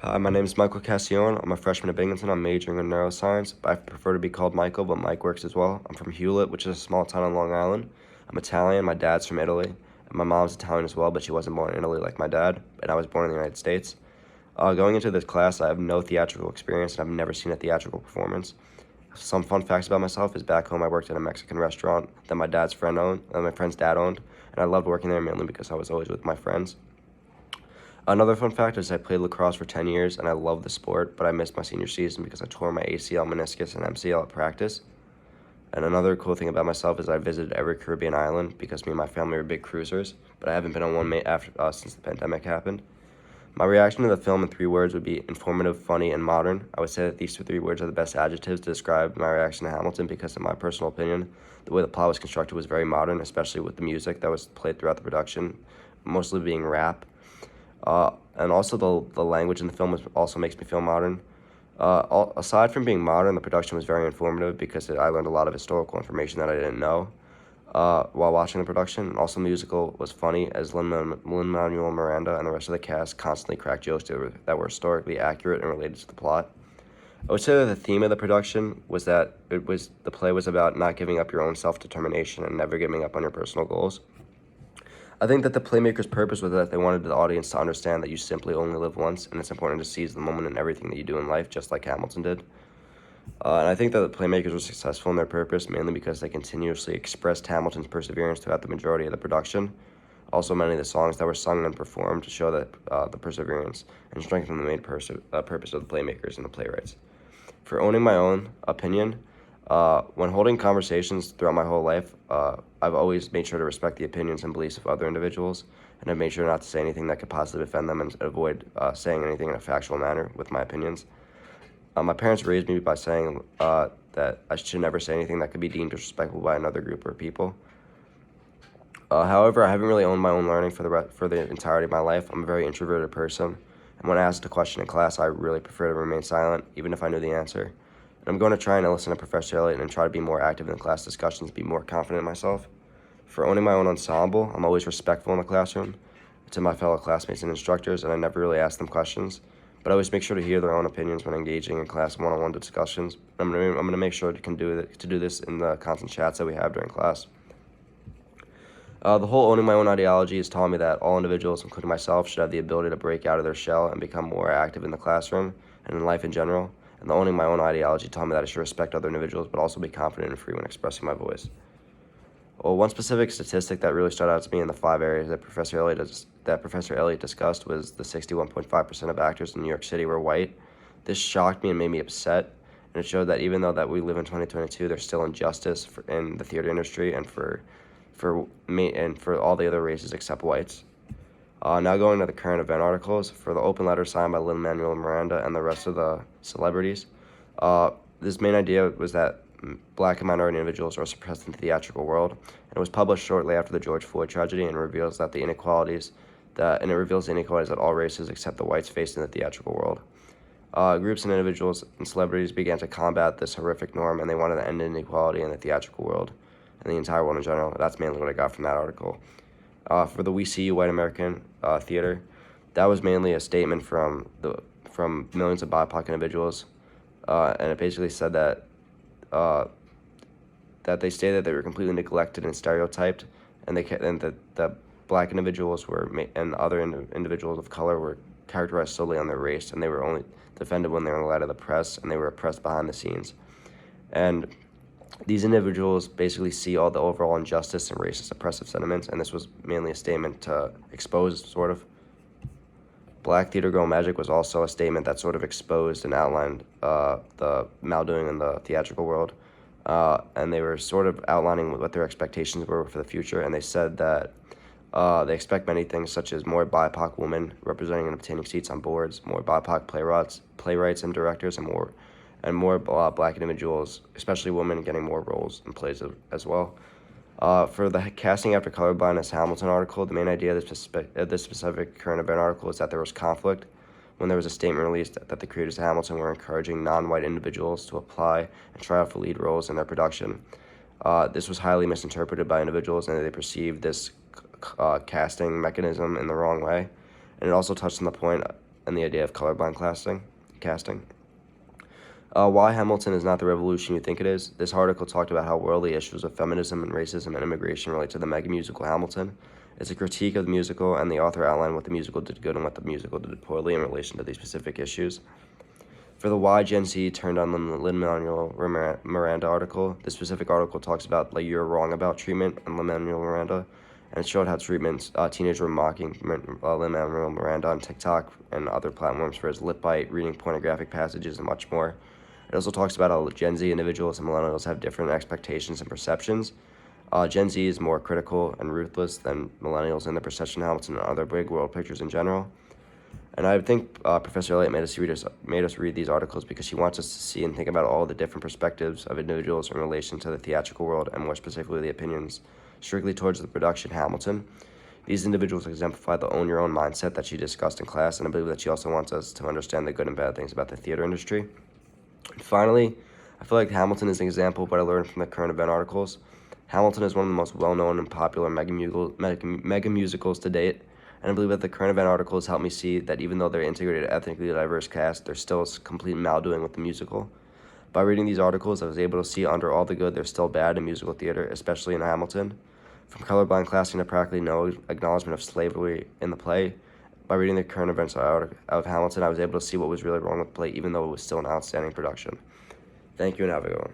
Hi, my name is Michael Cascione. I'm a freshman at Binghamton. I'm majoring in neuroscience, but I prefer to be called Michael, but Mike works as well. I'm from Hewlett, which is a small town on Long Island. I'm Italian. My dad's from Italy, and my mom's Italian as well, but she wasn't born in Italy like my dad, and I was born in the United States. Going into this class, I have no theatrical experience, and I've never seen a theatrical performance. Some fun facts about myself is back home I worked at a Mexican restaurant that my dad's friend owned, that my friend's dad owned, and I loved working there mainly because I was always with my friends. Another fun fact is I played lacrosse for 10 years and I love the sport, but I missed my senior season because I tore my ACL, meniscus, and MCL at practice. And another cool thing about myself is I visited every Caribbean island because me and my family are big cruisers, but I haven't been on one since the pandemic happened. My reaction to the film in 3 words would be informative, funny, and modern. I would say that these 3 words are the best adjectives to describe my reaction to Hamilton because, in my personal opinion, the way the plot was constructed was very modern, especially with the music that was played throughout the production, mostly being rap. And also the language in the film also makes me feel modern. Aside from being modern, the production was very informative because I learned a lot of historical information that I didn't know while watching the production. And also, the musical was funny as Lin-Manuel Miranda and the rest of the cast constantly cracked jokes that were historically accurate and related to the plot. I would say that the theme of the production was that the play was about not giving up your own self-determination and never giving up on your personal goals. I think that the playmakers' purpose was that they wanted the audience to understand that you simply only live once, and it's important to seize the moment in everything that you do in life, just like Hamilton did. And I think that the playmakers were successful in their purpose mainly because they continuously expressed Hamilton's perseverance throughout the majority of the production. Also, many of the songs that were sung and performed show that the perseverance and strengthen the main purpose of the playmakers and the playwrights. For owning my own opinion, when holding conversations throughout my whole life, I've always made sure to respect the opinions and beliefs of other individuals, and I've made sure not to say anything that could possibly offend them and avoid saying anything in a factual manner with my opinions. My parents raised me by saying that I should never say anything that could be deemed disrespectful by another group or people. However, I haven't really owned my own learning for the entirety of my life. I'm a very introverted person, and when asked a question in class, I really prefer to remain silent, even if I knew the answer. And I'm going to try and listen to Professor Elliott and try to be more active in the class discussions, be more confident in myself. For owning my own ensemble, I'm always respectful in the classroom to my fellow classmates and instructors, and I never really ask them questions. But I always make sure to hear their own opinions when engaging in class one-on-one discussions. I'm gonna make sure to do this in the constant chats that we have during class. The whole owning my own ideology has taught me that all individuals, including myself, should have the ability to break out of their shell and become more active in the classroom and in life in general. And the owning my own ideology taught me that I should respect other individuals, but also be confident and free when expressing my voice. Well, one specific statistic that really stood out to me in the 5 areas that Professor Elliott discussed was the 61.5% of actors in New York City were white. This shocked me and made me upset, and it showed that even though that we live in 2022, there's still injustice in the theater industry and for all the other races except whites. Now going to the current event articles, for the open letter signed by Lin-Manuel Miranda and the rest of the celebrities, this main idea was that Black and minority individuals are suppressed in the theatrical world, and it was published shortly after the George Floyd tragedy, and reveals the inequalities that all races except the whites face in the theatrical world. Groups and individuals and celebrities began to combat this horrific norm, and they wanted to end inequality in the theatrical world and the entire world in general. That's mainly what I got from that article. For the We See You White American Theater, that was mainly a statement from millions of BIPOC individuals, and it basically said that they stated they were completely neglected and stereotyped, and that the Black individuals and other individuals of color were characterized solely on their race, and they were only defended when they were in the light of the press, and they were oppressed behind the scenes. And these individuals basically see all the overall injustice and racist oppressive sentiments, and this was mainly a statement to expose, sort of. Black Theater Girl Magic was also a statement that sort of exposed and outlined the maldoing in the theatrical world, and they were sort of outlining what their expectations were for the future, and they said that they expect many things, such as more BIPOC women representing and obtaining seats on boards, more BIPOC playwrights and directors, and more Black individuals, especially women, getting more roles in plays as well. For the Casting After Colorblindness Hamilton article, the main idea of this specific current event article is that there was conflict when there was a statement released that the creators of Hamilton were encouraging non-white individuals to apply and try out for lead roles in their production. This was highly misinterpreted by individuals, and they perceived this casting mechanism in the wrong way. And it also touched on the point and the idea of colorblind casting. Why Hamilton is not the revolution you think it is. This article talked about how worldly issues of feminism and racism and immigration relate to the mega musical Hamilton. It's a critique of the musical, and the author outlined what the musical did good and what the musical did poorly in relation to these specific issues. For the Why Gen Z Turned on Lin-Manuel Miranda article, this specific article talks about like you're wrong about treatment and Lin-Manuel Miranda, and it showed how teenagers were mocking Lin-Manuel Miranda on TikTok and other platforms for his lip bite, reading pornographic passages, and much more. It also talks about how Gen Z individuals and millennials have different expectations and perceptions. Gen Z is more critical and ruthless than millennials in the perception of Hamilton and other big world pictures in general. And I think Professor Elliott made us read these articles because she wants us to see and think about all the different perspectives of individuals in relation to the theatrical world, and more specifically the opinions strictly towards the production Hamilton. These individuals exemplify the own your own mindset that she discussed in class, and I believe that she also wants us to understand the good and bad things about the theater industry. And finally, I feel like Hamilton is an example of what I learned from the current event articles. Hamilton is one of the most well-known and popular mega musicals to date, and I believe that the current event articles helped me see that even though they're integrated ethnically diverse cast, there's still complete maldoing with the musical. By reading these articles, I was able to see under all the good there's still bad in musical theater, especially in Hamilton. From colorblind casting to practically no acknowledgement of slavery in the play, by reading the current events of Hamilton, I was able to see what was really wrong with the play, even though it was still an outstanding production. Thank you and have a good one.